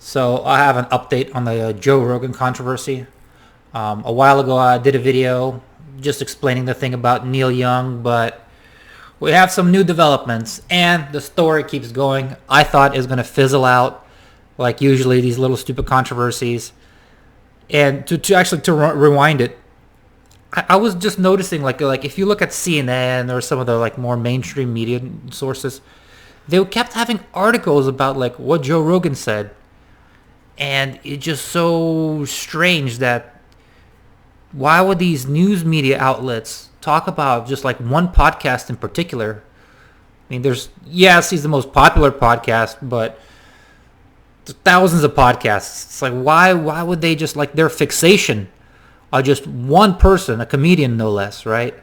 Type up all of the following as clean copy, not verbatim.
So I have an update on the Joe Rogan controversy. A while ago, I did a video just explaining the thing about Neil Young, but we have some new developments, and the story keeps going. I thought it was going to fizzle out, like usually these little stupid controversies. And to rewind it, I was just noticing like if you look at CNN or some of the like more mainstream media sources, they kept having articles about like what Joe Rogan said, and it's just so strange that why would these news media outlets talk about just like one podcast in particular? I mean, yes, he's the most popular podcast, but there's thousands of podcasts. It's like why would they just like their fixation on just one person, a comedian no less, right?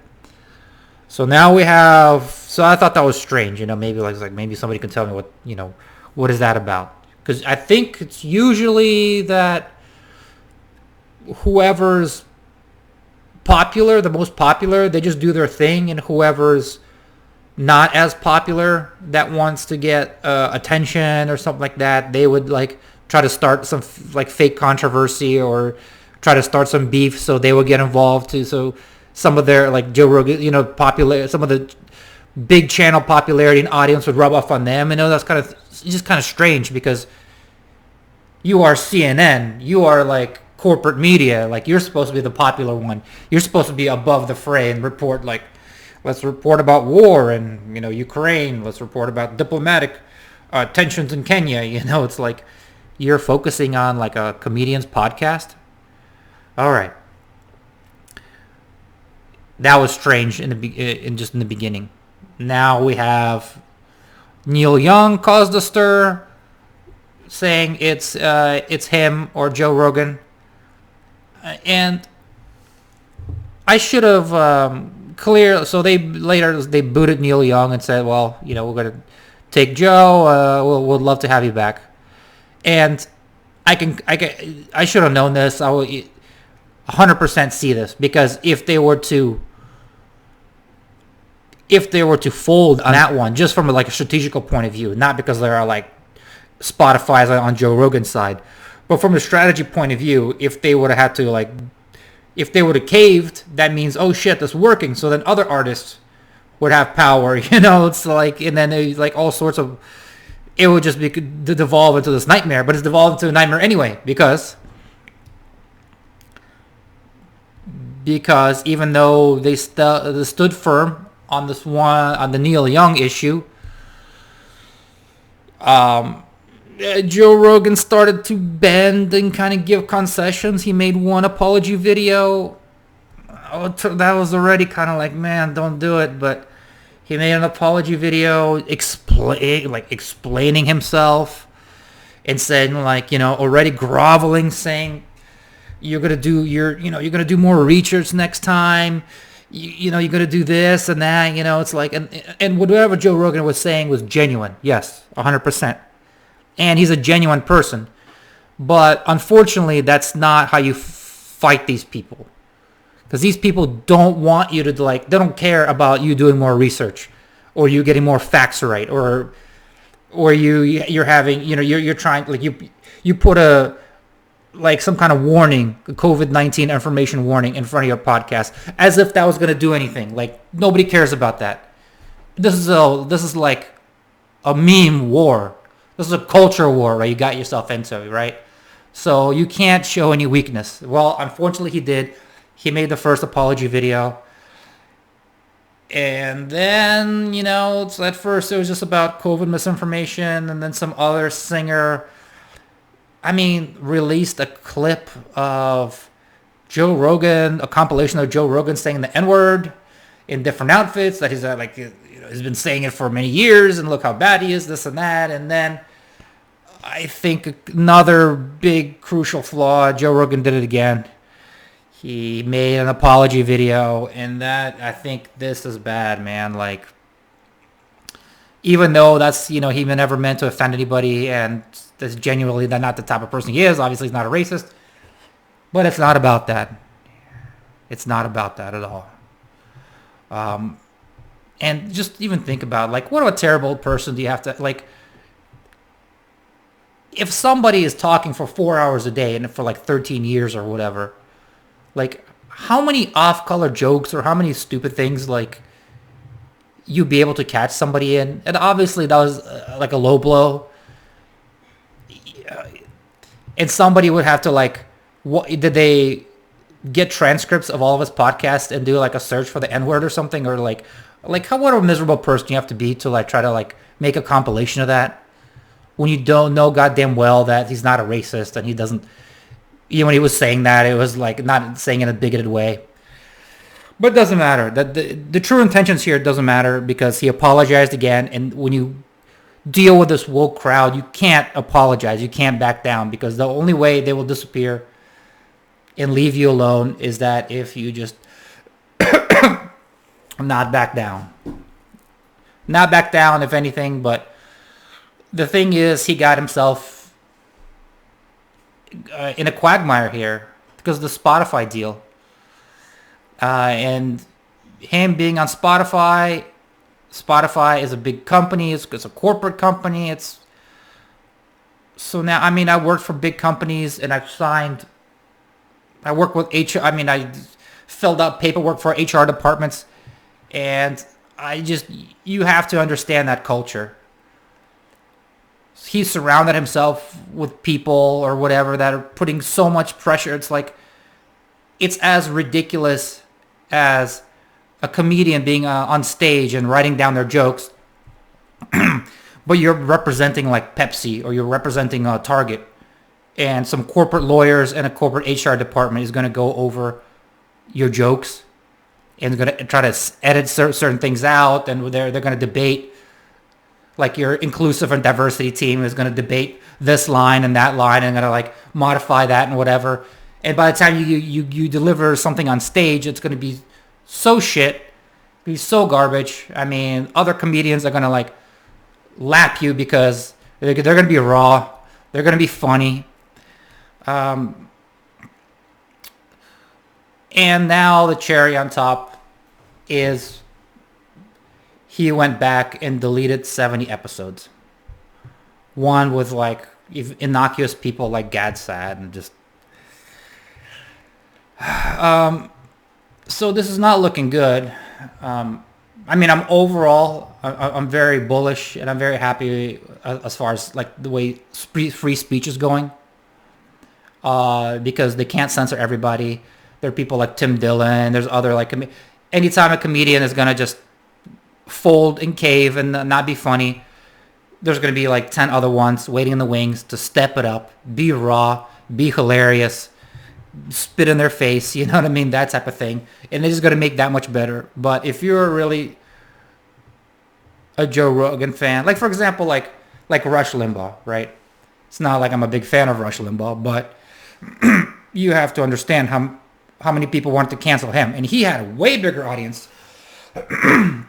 So now we have. So I thought that was strange, maybe somebody can tell me what is that about? Because I think it's usually that whoever's popular, the most popular, they just do their thing, and whoever's not as popular that wants to get attention or something like that, they would like try to start some like fake controversy or try to start some beef, so they would get involved too. So some of their like Joe Rogan, popular, some of the big channel popularity and audience would rub off on them. That's just kind of strange because you are CNN, you are like corporate media, like you're supposed to be the popular one. You're supposed to be above the fray and report like, let's report about war and Ukraine. Let's report about diplomatic tensions in Kenya. It's like you're focusing on like a comedian's podcast. All right, that was strange in the beginning. Now we have Neil Young caused a stir, saying it's him or Joe Rogan, and I should have clear. So they booted Neil Young and said, well, we're gonna take Joe. We'd love to have you back, and I should have known this. I will 100% see this, because if they were to fold on that one, just from like a strategical point of view, not because there are like Spotify's on Joe Rogan's side, but from a strategy point of view, if they would have had to if they would have caved, that means, oh shit, that's working. So then other artists would have power, it's like, and then it's like all sorts of, it would just be to devolve into this nightmare, but it's devolved into a nightmare anyway, because even though they stood firm on this one, on the Neil Young issue, Joe Rogan started to bend and kind of give concessions. He made one apology video. That was already kind of like, man, don't do it. But he made an apology video explaining himself and saying already groveling, saying you're gonna do more research next time. You're gonna do this and that. It's like, and whatever Joe Rogan was saying was genuine. Yes, 100%. And he's a genuine person. But unfortunately, that's not how you fight these people. Because these people don't want you to they don't care about you doing more research or you getting more facts right, or you're having, you're trying, like you put some kind of warning, COVID-19 information warning in front of your podcast, as if that was going to do anything. Like, nobody cares about that. This is like a meme war. This is a culture war, right? You got yourself into, right? So you can't show any weakness. Well, unfortunately, he did. He made the first apology video. And then, so at first it was just about COVID misinformation, and then some other singer, released a clip of Joe Rogan, a compilation of Joe Rogan saying the N-word in different outfits, that he's he's been saying it for many years, and look how bad he is, this and that. And then I think another big crucial flaw, Joe Rogan did it again. He made an apology video, and I think this is bad, man. Like, even though that's, he never meant to offend anybody, and that's genuinely not the type of person he is. Obviously, he's not a racist, but it's not about that. It's not about that at all. And just even think about, what a terrible person do you have to, if somebody is talking for 4 hours a day and for like 13 years or whatever, like how many off-color jokes or how many stupid things like you be able to catch somebody in? And obviously that was like a low blow. And somebody would have to like, what did they get transcripts of all of his podcasts and do like a search for the N-word or something? Or like how, what a miserable person you have to be to like try to like make a compilation of that when you don't know goddamn well that he's not a racist and he doesn't, when he was saying that, it was like not saying it in a bigoted way. But it doesn't matter. The true intentions here doesn't matter because he apologized again. And when you deal with this woke crowd, you can't apologize. You can't back down because the only way they will disappear and leave you alone is that if you just not back down. Not back down, if anything. But the thing is, he got himself in a quagmire here because of the Spotify deal. And him being on Spotify is a big company. It's a corporate company. So now, I mean, I worked for big companies and I work with HR. I mean, I filled out paperwork for HR departments, and you have to understand that culture. He surrounded himself with people or whatever that are putting so much pressure. It's like, it's as ridiculous as a comedian being on stage and writing down their jokes, but you're representing like Pepsi or you're representing Target, and some corporate lawyers and a corporate HR department is going to go over your jokes and is going to try to edit certain things out, and they're going to debate, like your inclusive and diversity team is going to debate this line and that line and going to like modify that and whatever. And by the time you deliver something on stage, it's going to be so shit, be so garbage. I mean, other comedians are going to like lap you because they're going to be raw. They're going to be funny. And now the cherry on top is he went back and deleted 70 episodes. One with like innocuous people like Gadsad and just... So this is not looking good. I mean, I'm very bullish and I'm very happy as far as like the way free speech is going. Because they can't censor everybody. There are people like Tim Dillon. There's other like, anytime a comedian is gonna just fold and cave and not be funny, there's gonna be like 10 other ones waiting in the wings to step it up, be raw, be hilarious, spit in their face, you know what I mean? That type of thing. And they're just going to make that much better. But if you're really a Joe Rogan fan, like for example, like Rush Limbaugh, right? It's not like I'm a big fan of Rush Limbaugh, but you have to understand how many people wanted to cancel him. And he had a way bigger audience. I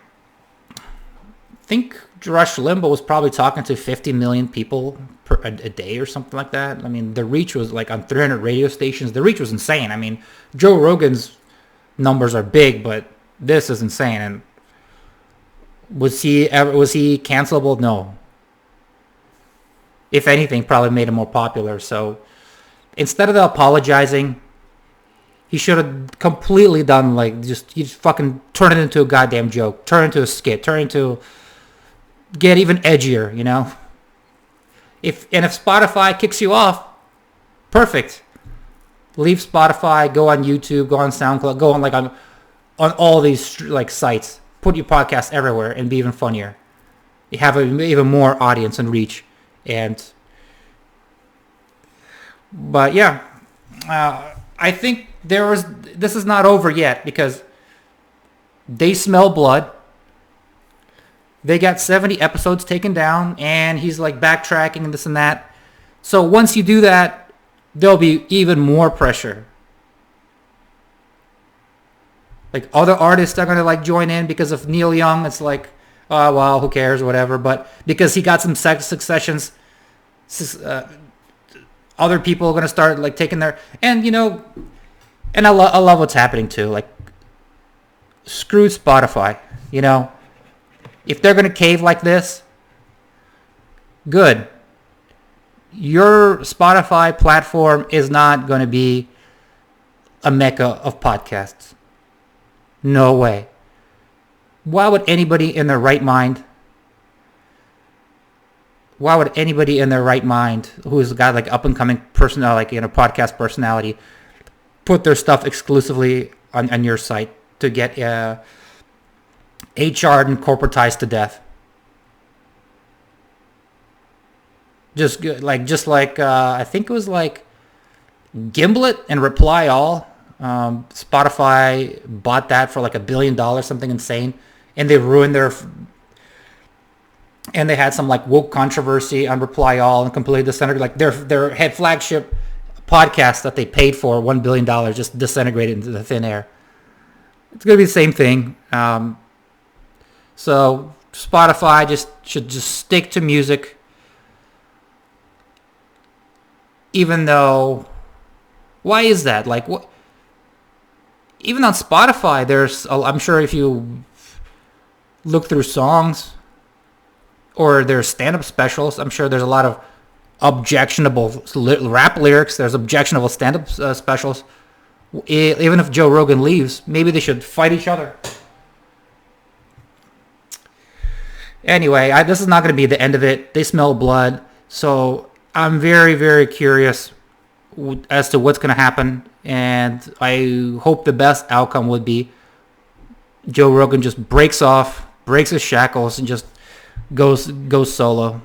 think Rush Limbaugh was probably talking to 50 million people a day or something like that. I mean, the reach was like on 300 radio stations. The reach was insane. I mean, Joe Rogan's numbers are big, but this is insane. And was he cancelable? No. If anything, probably made him more popular. So instead of apologizing, he should have completely done like just fucking turn it into a goddamn joke, turn it into a skit, get even edgier, you know? If Spotify kicks you off, perfect. Leave Spotify, go on YouTube, go on SoundCloud, go on on all these like sites. Put your podcast everywhere and be even funnier. You have even more audience and reach. But yeah, I think this is not over yet because they smell blood. They got 70 episodes taken down, and he's like backtracking and this and that. So once you do that, there'll be even more pressure. Like other artists are gonna like join in because of Neil Young. It's like, oh well, who cares, whatever. But because he got some successions, other people are gonna start like taking their and I love what's happening too. Like, screw Spotify, If they're going to cave like this, good. your Spotify platform is not going to be a mecca of podcasts. No way. Why would anybody in their right mind who's got like up and coming personality, like podcast personality, put their stuff exclusively on your site to get HR'd and corporatized to death? Just like I think it was like Gimlet and Reply All. Spotify bought that for like $1 billion, something insane, and they ruined and they had some like woke controversy on Reply All and completely disintegrated. Like their head flagship podcast that they paid for $1 billion just disintegrated into the thin air. It's gonna be the same thing. So Spotify should just stick to music, even though. Why is that? Like what? Even on Spotify, I'm sure if you look through songs or their stand-up specials, I'm sure there's a lot of objectionable rap lyrics. There's objectionable stand-up specials. Even if Joe Rogan leaves, maybe they should fight each other. Anyway, this is not going to be the end of it. They smell blood. So I'm very, very curious as to what's going to happen. And I hope the best outcome would be Joe Rogan just breaks his shackles and just goes solo.